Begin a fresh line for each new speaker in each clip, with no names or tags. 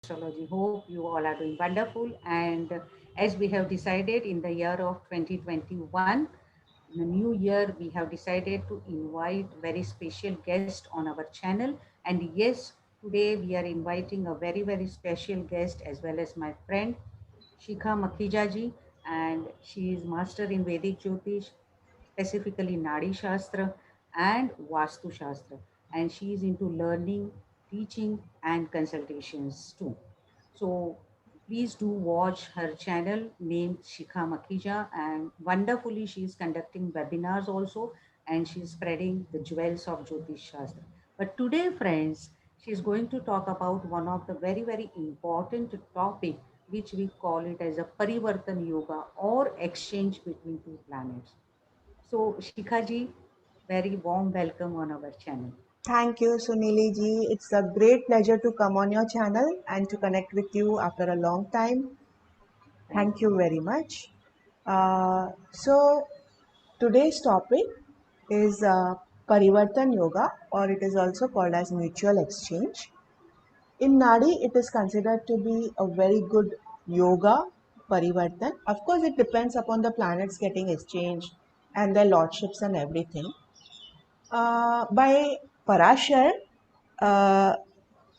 Astrology. Hope you all are doing wonderful. And as we have decided in the year of 2021, in the new year, we have decided to invite very special guest on our channel. And yes, today we are inviting a very, very special guest as well as my friend Shikha Makhijaji, and she is master in Vedic Jyotish, specifically Nadi Shastra and Vastu Shastra, and she is into learning, teaching, and consultations too. So please do watch her channel named Shikha Makija, and wonderfully she is conducting webinars also, and she is spreading the jewels of Jyotish Shastra. But today, friends, she is going to talk about one of the very, very important topic, which we call it as a Parivartan Yoga or exchange between two planets. So, Shikha ji, very warm welcome on our channel.
Thank you, Sunili ji. It's a great pleasure to come on your channel and to connect with you after a long time.
Thank
Thank you
you.
very much. So, today's topic is Parivartan Yoga, or it is also called as mutual exchange. In Nadi, it is considered to be a very good yoga, Parivartan. Of course, it depends upon the planets getting exchanged and their lordships and everything. By Parashar, uh,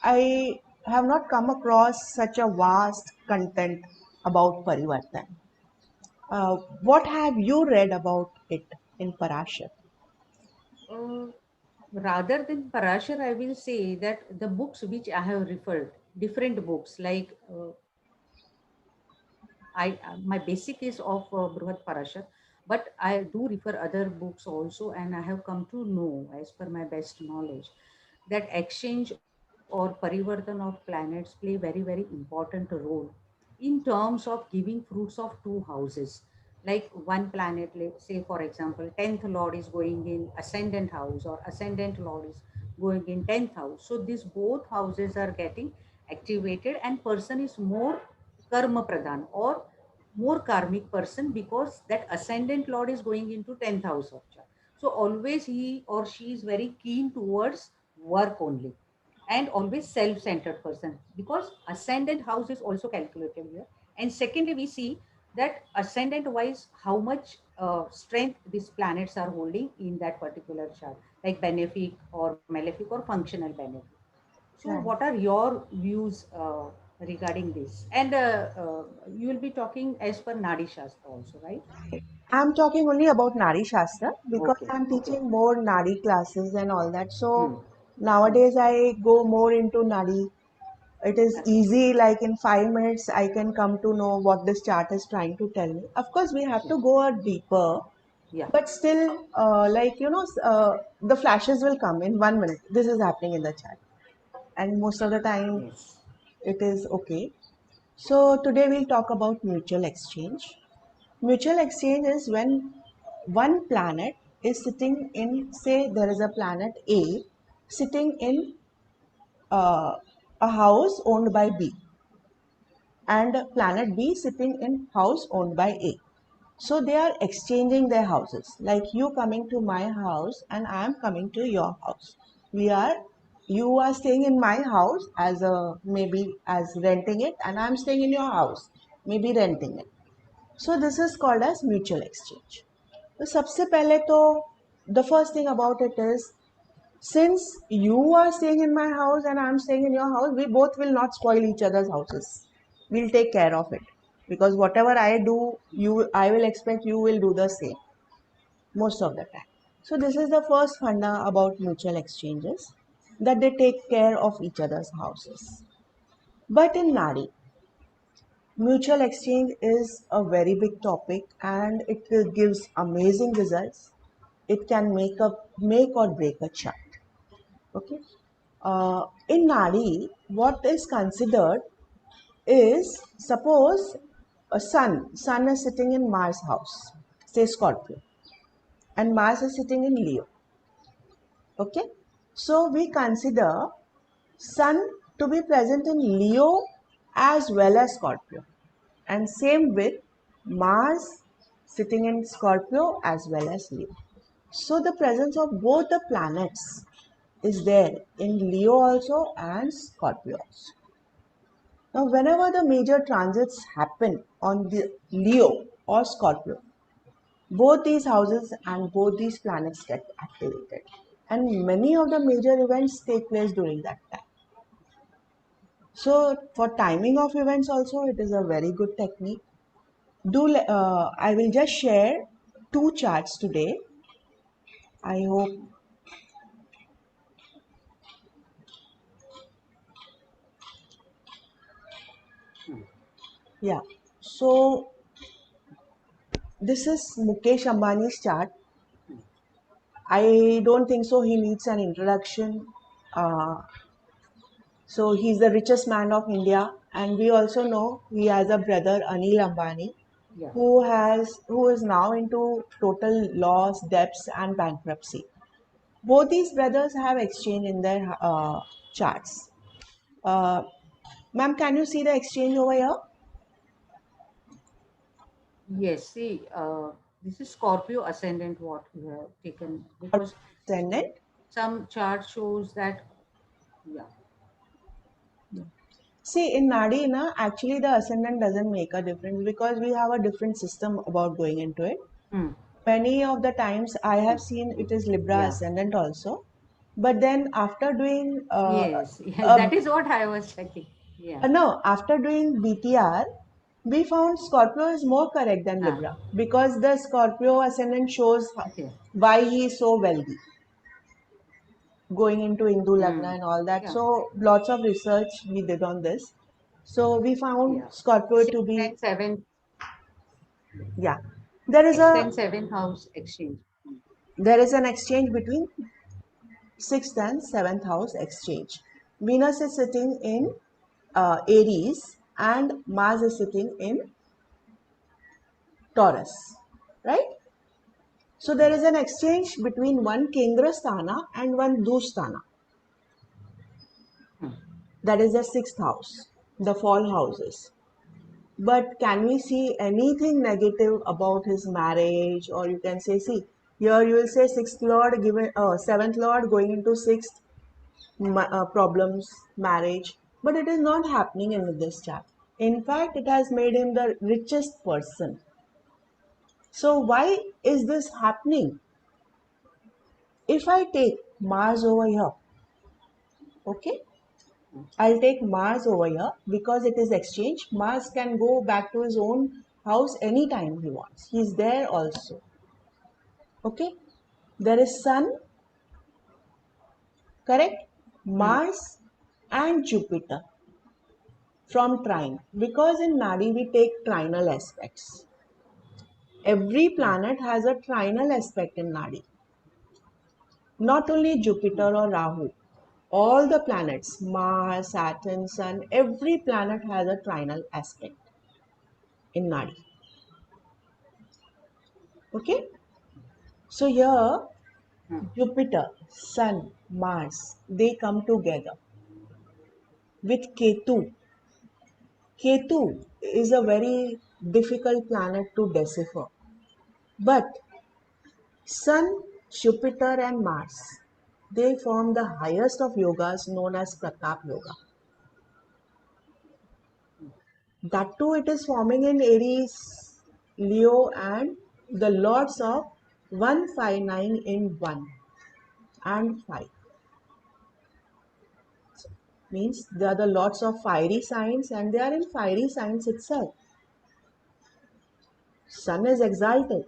I have not come across such a vast content about Parivartan. What have you read about it in Parashar?
Uh, Rather than Parashar, I will say that the books which I have referred, different books like my basic is of Bruhat Parashar, but I do refer other books also, and I have come to know, as per my best knowledge, that exchange or parivartan of planets play very, very important role in terms of giving fruits of two houses. Like one planet, say for example, 10th lord is going in ascendant house, or ascendant lord is going in 10th house. So these both houses are getting activated, and person is more karma pradhan or more karmic person, because that ascendant lord is going into 10th house of chart. So always he or she is very keen towards work only, and always self-centered person, because ascendant house is also calculated here. And secondly, we see that ascendant wise how much strength these planets are holding in that particular chart, like benefic or malefic or functional benefit. So,
Right.
what are your views regarding this? And you will be talking as per Nadi Shastra also, right?
I'm talking only about Nari Shastra because
Okay,
I'm
okay.
teaching more Nari classes and all that.
Hmm.
So
Hmm.
nowadays I go more into Nari. It is
Okay.
easy, like in 5 minutes, I can come to know what this chart is trying to tell me. Of course, we have
Yeah.
to go a deeper,
Yeah.
but still, the flashes will come in 1 minute. This is happening in the chart, and most of the time,
Yes.
it is okay. So, today we'll talk about mutual exchange. Mutual exchange is when one planet is sitting in, say, there is a planet A sitting in uh, a house owned by B, and planet B sitting in house owned by A. So they are exchanging their houses. Like you coming to my house and I am coming to your house. We are You are staying in my house as a maybe as renting it, and I am staying in your house, maybe renting it. So this is called as mutual exchange. तो सबसे पहले तो the first thing about it is, since you are staying in my house and I'm staying in your house, we both will not spoil each other's houses. We'll take care of it. Because whatever I do, I will expect you will do the same most of the time. So this is the first funda about mutual exchanges, that they take care of each other's houses. But in Nadi, mutual exchange is a very big topic and it gives amazing results. It can make or break a chart. Okay. In Nadi, what is considered is, suppose a sun is sitting in Mars house, say Scorpio, and Mars is sitting in Leo. Okay, so we consider sun to be present in Leo as well as Scorpio, and same with Mars sitting in Scorpio as well as Leo. So the presence of both the planets is there in Leo also and Scorpio also. Now, whenever the major transits happen on the Leo or Scorpio, both these houses and both these planets get activated. And many of the major events take place during that time. So, for timing of events, also, it is a very good technique. I will just share two charts today. I hope,
Hmm.
yeah. So, this is Mukesh Ambani's chart.
Hmm.
I don't think so. He needs an introduction. Uh, so he's the richest man of India, and we also know he has a brother Anil Ambani,
Yeah.
who is now into total loss, debts, and bankruptcy. Both these brothers have exchange in their charts. Uh, Ma'am, can you see the exchange over here?
Yes. See, this is Scorpio ascendant what we have taken because
Ascendant.
some chart shows that, yeah.
See, in Nadi, na, actually the ascendant doesn't make a difference because we have a different system about going into it.
Hmm.
Many of the times I have seen it is Libra
Yeah.
ascendant also. But then after doing
Yes. Yes.
uh,
That is what I was checking. Yeah.
no, after doing BTR, we found Scorpio is more correct than
Ah.
Libra because the Scorpio ascendant shows
Okay.
why he is so wealthy, going into Hindu
Hmm.
Lagna and all that.
Yeah.
So lots of research we did on this. So we found
Yeah.
Scorpio
Sixth
to be,
and seventh,
yeah. There is
sixth
a
and seventh house exchange. Hmm.
there is an exchange between sixth and seventh house exchange. Venus is sitting in Aries and Mars is sitting in Taurus, right? So there is an exchange between one Kendrasthana and one Dusthana.
Hmm.
That is the sixth house, the fall houses. But can we see anything negative about his marriage? Or you can say, see, here you will say sixth lord given, seventh lord going into sixth problems, marriage. But it is not happening in this chart. In fact, it has made him the richest person. So why is this happening? If I take Mars over here, okay, I'll take Mars over here because it is exchange. Mars can go back to his own house anytime he wants. He's there also. Okay. There is Sun, correct?
Hmm.
Mars and Jupiter from trine. Because in Nadi we take trinal aspects. Every
Hmm.
planet has a trinal aspect in Nadi. Not only
Hmm.
Jupiter or Rahu. All the planets, Mars, Saturn, Sun, every planet has a trinal aspect in Nadi. Okay? So here,
Hmm.
Jupiter, Sun, Mars, they come together with Ketu. Ketu is a very difficult planet to decipher. But Sun, Jupiter, and Mars, they form the highest of yogas known as Pratap Yoga. That too, it is forming in Aries, Leo, and the lords of 159 in 1 and 5. Means they are the lords of fiery signs and they are in fiery signs itself. Sun is exalted.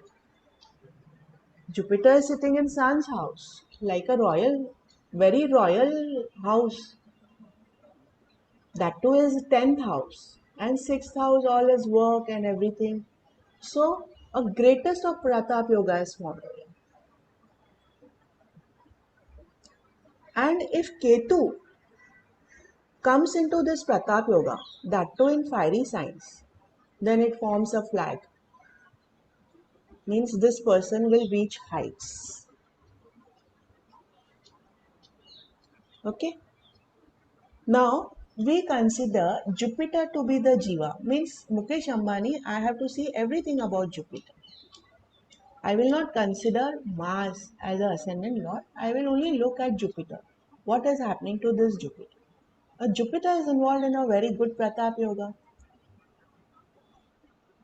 Jupiter is sitting in Sun's house, like a royal, very royal house. That too is 10th house. And 6th house, all is work and everything. So, a greatest of Pratap Yoga is formed. And if Ketu comes into this Pratap Yoga, that too in fiery signs, then it forms a flag. Means this person will reach heights. Okay. Now we consider Jupiter to be the Jiva. Means Mukesh Ambani, I have to see everything about Jupiter. I will not consider Mars as the ascendant lord. I will only look at Jupiter. What is happening to this Jupiter? Jupiter is involved in a very good Pratap Yoga.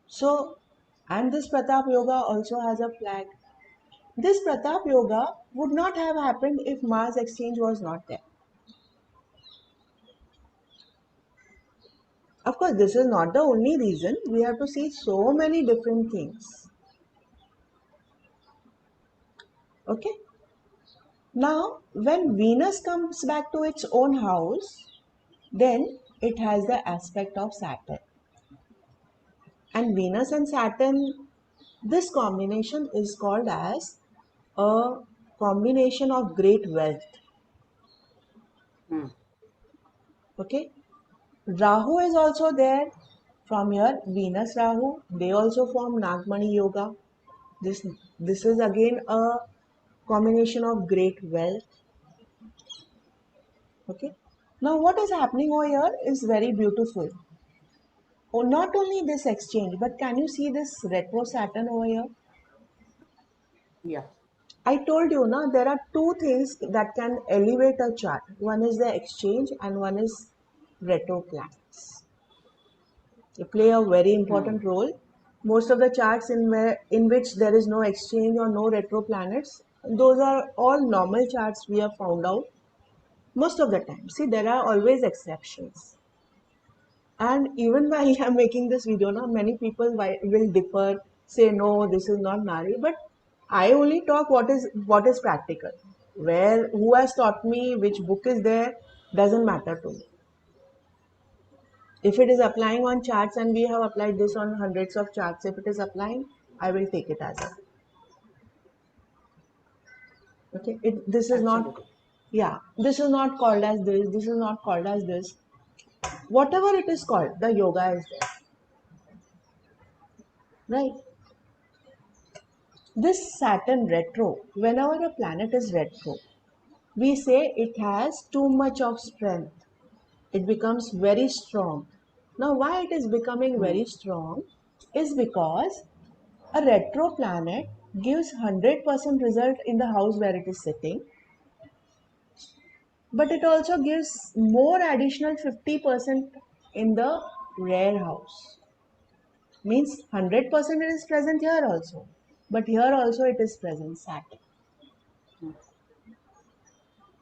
So, and this Pratap Yoga also has a flag. This Pratap Yoga would not have happened if Mars exchange was not there. Of course, this is not the only reason. We have to see so many different things. Okay. Now, when Venus comes back to its own house, then it has the aspect of Saturn. And Venus and Saturn, this combination is called as a combination of great wealth.
Hmm.
Okay. Rahu is also there from here. Venus Rahu, they also form Nagmani Yoga. This is again a combination of great wealth. Okay. Now what is happening over here is very beautiful. Oh, not only this exchange, but can you see this retro Saturn over here?
Yeah.
I told you now there are two things that can elevate a chart. One is the exchange and one is retro planets. They play a very
Hmm.
important role. Most of the charts in which there is no exchange or no retro planets, those are all normal charts we have found out most of the time. See, there are always exceptions. And even while I'm making this video now, many people will differ, say no, this is not Nari. But I only talk what is practical. Where who has taught me, which book is there, doesn't matter to me. If it is applying on charts and we have applied this on hundreds of charts, if it is applying, I will take it as a okay. This is not
Absolutely.
yeah. This is not called as this. This is not called as this. Whatever it is called, the yoga is there, right? This Saturn retro, whenever a planet is retro, we say it has too much of strength. It becomes very strong. Now, why it is becoming
Hmm.
very strong is because a retro planet gives 100% result in the house where it is sitting, but it also gives more additional 50% in the rare house. Means 100% it is present here also, but here also it is present, Saturn.
Hmm.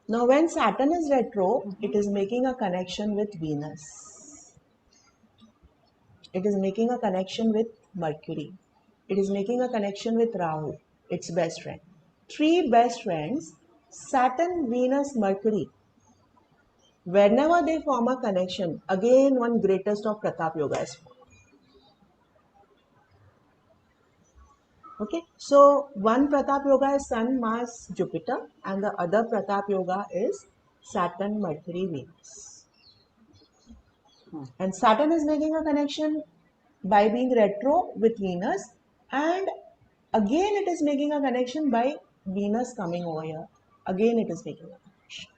Now, when Saturn is retro,
Mhm.
it is making a connection with Venus. It is making a connection with Mercury. It is making a connection with Rahu, its best friend. Three best friends, Saturn, Venus, Mercury. Whenever they form a connection, again one greatest of Pratap Yoga is formed. Okay, so one Pratap Yoga is Sun, Mars, Jupiter, and the other Pratap Yoga is Saturn, Mercury, Venus.
Hmm.
And Saturn is making a connection by being retro with Venus, and again it is making a connection by Venus coming over here. Again it is making a connection.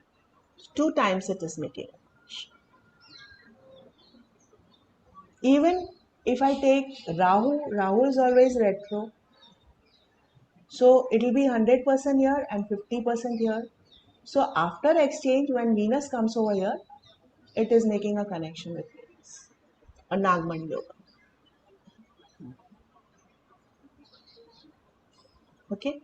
Two times it is making a connection. Even if I take Rahu is always retro. So it will be 100% here and 50% here. So after exchange, when Venus comes over here, it is making a connection with Venus, a Nagmani Yoga.
Hmm.
Okay.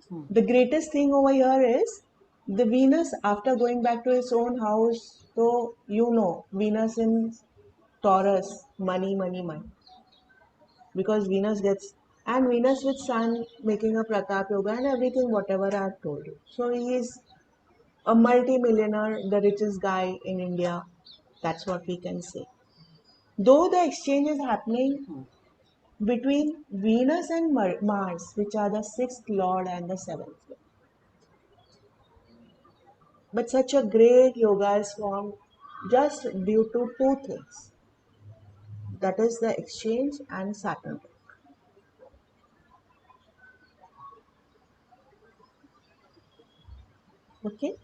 Hmm.
The greatest thing over here is the Venus after going back to its own house. So you know Venus in Taurus, money, money, money. Because Venus gets and Venus with Sun making a Pratap Yoga and everything, whatever I have told you. So he is a multi-millionaire, the richest guy in India. That's what we can say. Though the exchange is happening
Hmm.
between Venus and Mars, which are the sixth lord and the seventh lord. But such a great yoga is formed just due to two things, that is the exchange and Saturn. Okay,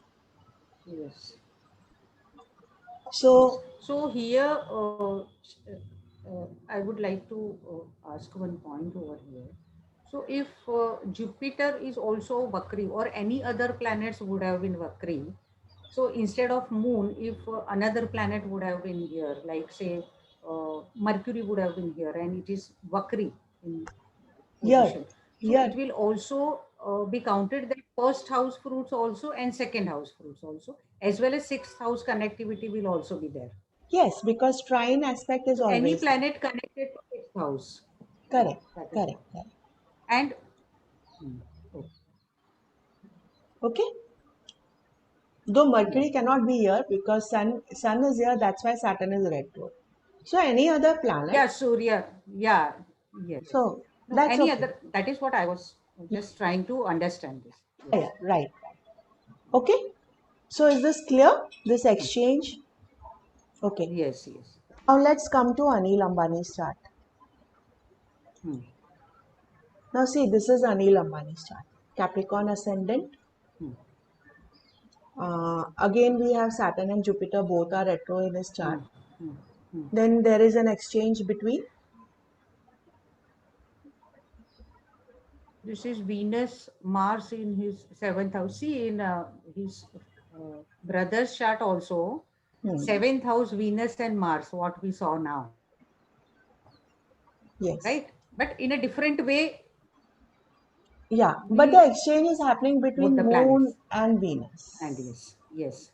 Yes. Yes.
so
So here, I would like to ask one point over here. So if Jupiter is also Vakri or any other planets would have been Vakri, So instead of moon, if another planet would have been here, like say Mercury would have been here, and it is Vakri in
Here,
position. So
here.
it will also be counted that first house fruits also and second house fruits also, as well as sixth house connectivity will also be there.
Yes, because trine aspect is
So any
always there.
planet connected to sixth house,
Correct,
that is
correct,
what.
correct.
And hmm, okay.
Okay. Though
Yeah.
Mercury cannot be here because Sun is here, that's why Saturn is retro. So any other planet.
Yeah, Surya. Yeah, yes.
So
No,
that's
any
okay.
other. That is what I was just trying to understand this.
Yeah, yeah,
Yes.
right. Okay. So is this clear? This
Hmm.
exchange? Okay.
Yes, yes.
Now let's come to Anil Ambani's chart.
Hmm.
Now see, this is Anil Ambani's chart. Capricorn ascendant.
Hmm.
Again, we have Saturn and Jupiter both are retro in his chart.
Hmm. Hmm. Hmm.
Then there is an exchange between.
This is Venus, Mars in his seventh house. See, in his brother's chart also,
Hmm,
seventh house, Venus and Mars, what we saw now,
yes.
right? But in a different way,
Yeah, but the
we
exchange is happening
both
between
the
Moon
planets.
and
And
Venus.
yes, yes,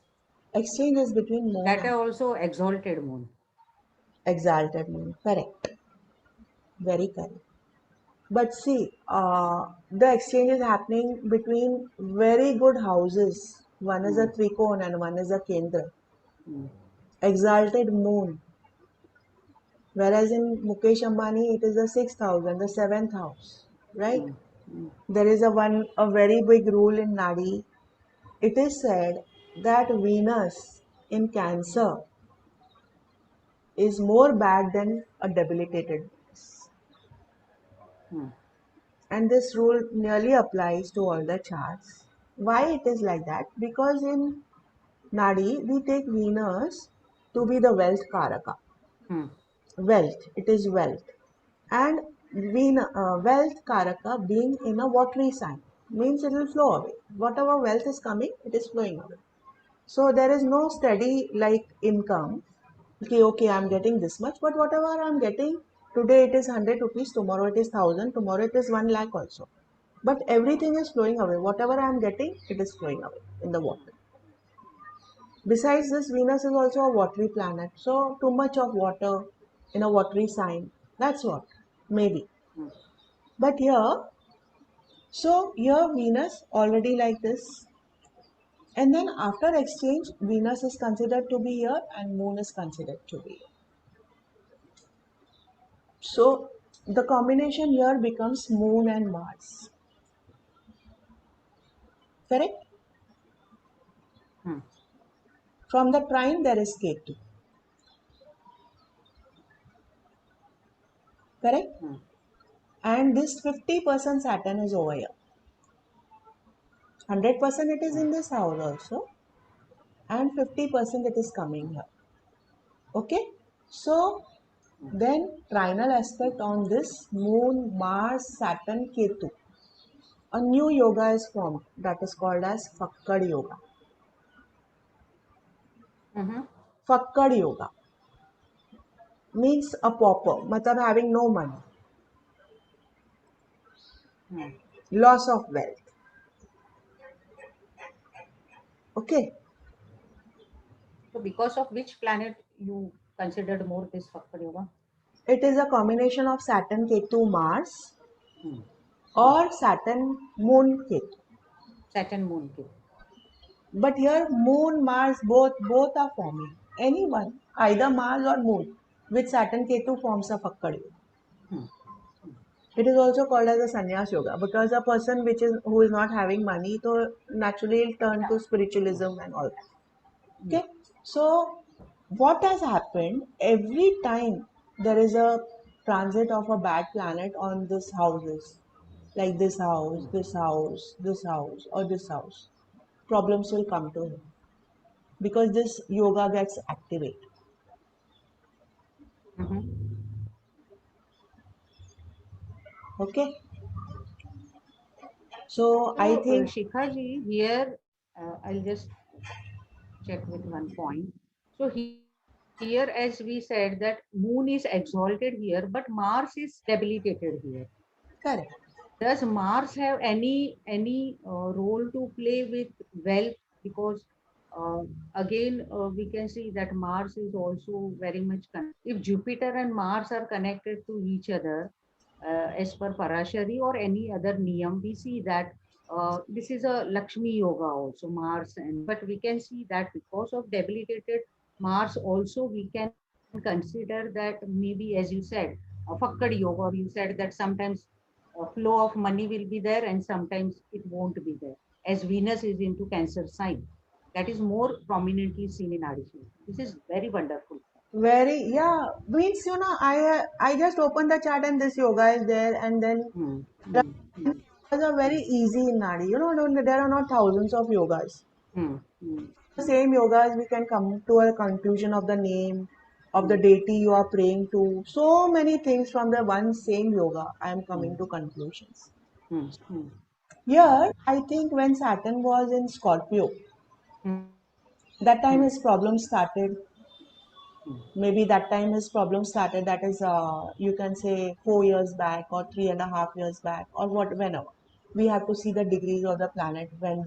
Exchange is between Moon
that
and
are also exalted moon.
exalted Moon. Correct. Very correct. But see, the exchange is happening between very good houses. One is a
Hmm.
Trikon and one is a Kendra.
Hmm.
Exalted Moon. Whereas in Mukesh Ambani, it is the sixth house and the seventh house. Right?
Hmm. Hmm.
There is a very big rule in Nadi. It is said that Venus in Cancer is more bad than a debilitated Venus.
Hmm.
And this rule nearly applies to all the charts. Why it is like that? Because in Nadi we take Venus to be the wealth karaka.
Hmm.
Wealth, it is wealth. And wealth karaka being in a watery sign means it will flow away. Whatever wealth is coming, it is flowing away. So there is no steady like income. Okay, I'm getting this much, but whatever I'm getting today it is 100 rupees, tomorrow it is 1000, tomorrow it is 1 lakh also. But everything is flowing away. Whatever I'm getting, it is flowing away in the water. Besides this, Venus is also a watery planet. So too much of water in a watery sign. That's what. Maybe.
Hmm.
But here Venus already like this. And then after exchange, Venus is considered to be here and Moon is considered to be here. So the combination here becomes Moon and Mars. Correct?
Hmm.
From the trine there is Ketu. Correct?
Hmm.
And this 50% Saturn is over here. 100% it is
Hmm.
in this house also. And 50% it is coming here. Okay? So then trinal aspect on this Moon, Mars, Saturn, Ketu. A new yoga is formed that is called as Fakkad Yoga.
Mm-hmm.
Fakkad Yoga means a pauper, matlab having no money,
Hmm.
loss of wealth. Okay,
So because of which planet you considered more this Fakar Yoga?
it is a combination of Saturn, Ketu, Mars
Hmm. Hmm.
or Saturn, Moon, Ketu.
Saturn moon Ketu.
But here Moon, Mars, both are forming. Anyone, either Mars or Moon, with Saturn, Ketu forms a Fakkad Yoga.
Hmm. Hmm.
It is also called as a sannyas yoga because a person who is not having money, so naturally will turn
Yeah.
to spiritualism and all that.
Yeah.
Okay, so what has happened every time there is a transit of a bad planet on this houses, like this house,
Hmm.
this house, this house, or this house, problems will come to him because this yoga gets activated.
Mm-hmm.
Okay, so I
So,
think
Shikha ji, here I'll just check with one point. So here, as we said, that Moon is exalted here, but Mars is debilitated here.
Correct.
Does Mars have any role to play with wealth? Because uh, again, we can see that Mars is also very much if Jupiter and Mars are connected to each other, as per Parashari or any other niyam, we see that this is a Lakshmi yoga also, Mars. And but we can see that because of debilitated Mars also, we can consider that maybe, as you said, a Fakkad yoga, or you said that sometimes flow of money will be there and sometimes it won't be there, as Venus is into Cancer sign. That is more prominently seen in Adishma. This is very wonderful.
Very, yeah, means I just open the chart and this yoga is there, and then
Hmm.
the
Hmm. Hmm.
yogas are very easy in Nadi. There are not thousands of yogas.
Hmm. Hmm.
The same yogas, we can come to a conclusion of the name of the
Hmm.
deity you are praying to. So many things from the one same yoga. I am
Hmm.
coming to conclusions.
Hmm. Hmm.
Here, I think when Saturn was in Scorpio,
Hmm.
that time his problem started.
Hmm.
Maybe that time his problem started. That is, you can say 4 years back or 3.5 years back or what, whenever. We have to see the degrees of the planet when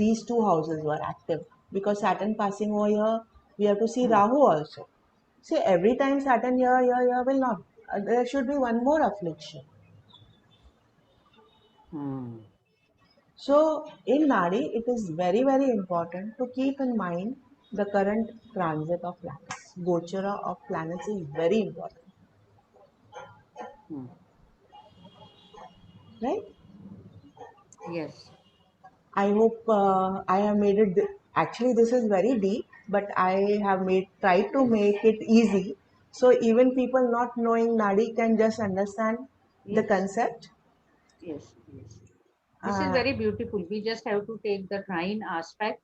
these two houses were active. Because Saturn passing over here, we have to see
Hmm.
Rahu also. See, every time Saturn here will not. There should be one more affliction.
Hmm.
So in Nadi, it is very, very important to keep in mind the current transit of planets. Gochara of planets is very important,
Hmm.
right?
Yes.
I hope I have made it. Actually, this is very deep, but I have tried to
Yes.
make it easy, so even people not knowing Nadi can just understand the
Yes.
concept.
Yes. Yes. This is
Uh,
very beautiful. We just have to take the trine aspect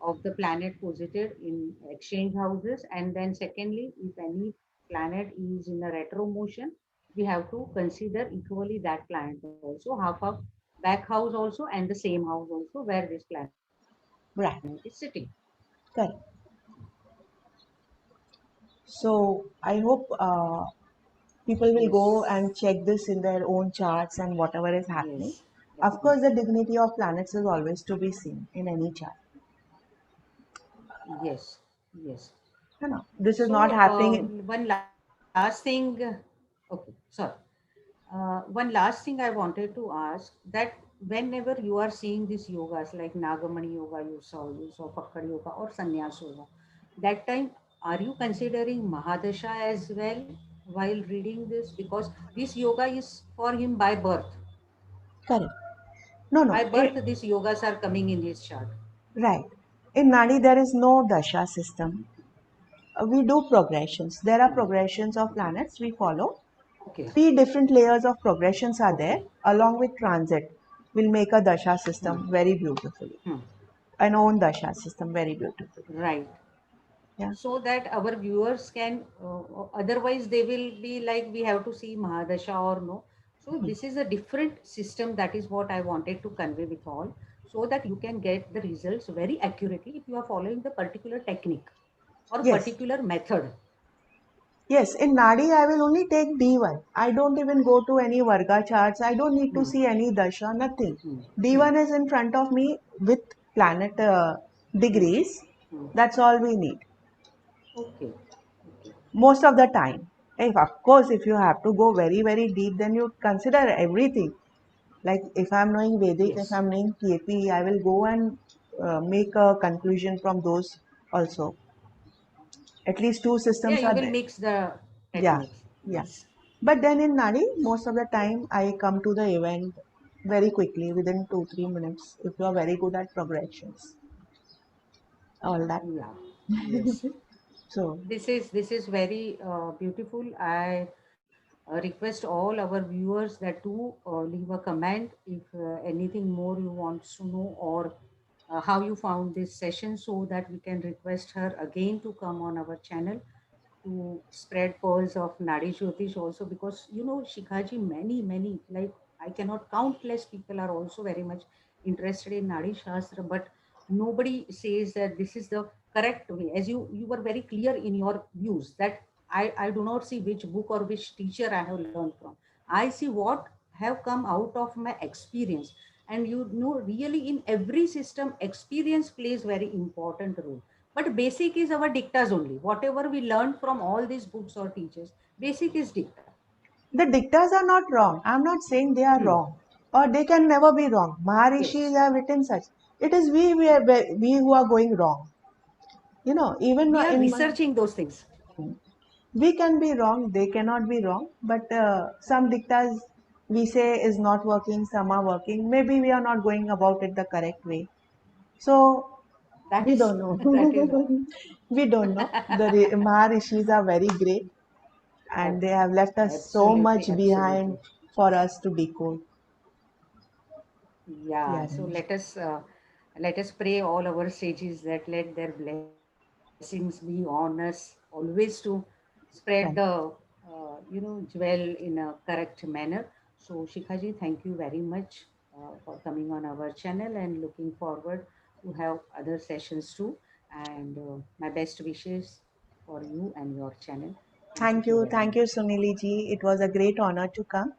of the planet posited in exchange houses, and then secondly, if any planet is in a retro motion, we have to consider equally that planet also, half of back house also, and the same house also where this planet is sitting.
right, correct. So I hope people will go
Yes.
and check this in their own charts and whatever is happening.
Yes,
Of course, the
definitely.
dignity of planets is always to be seen in any chart.
Yes, yes.
You know, this is not
So,
happening in.
one last thing, okay, sorry. One last thing I wanted to ask, that whenever you are seeing these yogas like Nagamani yoga, you saw Pakkad yoga or Sannyas yoga, that time, are you considering Mahadasha as well while reading this? Because this yoga is for him by birth.
Correct. No,
By
no.
birth, these yogas are coming in his chart.
Right. In Nadi, there is no dasha system. We do progressions. There are
Hmm.
progressions of
Okay.
planets we follow.
Okay.
Three different layers of progressions are there,
Okay.
along with transit. Will make a dasha
Hmm.
system very beautifully.
Hmm.
An own dasha system very beautifully.
Right.
Yeah.
So that our viewers can, otherwise they will be like, we have to see Mahadasha or no. So
Hmm.
this is a different system. That is what I wanted to convey with all, so that you can get the results very accurately if you are following the particular technique or
Yes.
particular method.
Yes, in Nadi, I will only take D1. I don't even go to any Varga charts. I don't need to
Hmm.
see any Dasha, nothing.
Hmm. Hmm.
D1 is in front of me with planet
Hmm.
degrees.
Hmm.
That's all we need.
Okay. Okay.
Most of the time. If, of course, if you have to go very, very deep, then you consider everything. Like if I'm knowing Vedic, if
Yes.
I'm knowing KP, I will go and make a conclusion from those also. At least two
Yeah,
systems
you
are
will
there.
mix the
Yeah,
techniques.
yeah.
Yes.
But then in Nadi, most of the time I come to the event very quickly within 2-3 minutes if you are very good at progressions. All that.
Yeah. Yes.
So,
This is very beautiful. I request all our viewers that do leave a comment if anything more you want to know, or how you found this session, so that we can request her again to come on our channel to spread pearls of Nadi Jyotish also, because Shikhaji, many like I cannot countless people are also very much interested in Nadi Shastra, but nobody says that this is the correct way. As you were very clear in your views that I do not see which book or which teacher I have learned from. I see what have come out of my experience. And you know, really in every system experience plays very important role. But basic is our dictas only. Whatever we learned from all these books or teachers, basic is dicta.
The dictas are not wrong. I'm not saying they are
Hmm.
wrong, or they can never be wrong. Maharishis
Yes,
have written such. It is we who are going wrong. Even
we are
in
researching those things.
we can be wrong, they cannot be wrong, but some dictas we say is not working, some are working. Maybe we are not going about it the correct way. So
That
we
is
don't know.
that is
We don't know. The Maharishis are very great and they have left us so
absolutely,
much
absolutely.
behind for us to decode.
Yeah,
Yeah,
so
Ramesh.
let us pray all our sages that let their blessings be on us always to spread the
Right.
jewel in a correct manner. So Shikhaji, thank you very much for coming on our channel, and looking forward to have other sessions too. And my best wishes for you and your channel. Thank you so very
Thank you,
much.
Sunili ji. It was a great honor to come.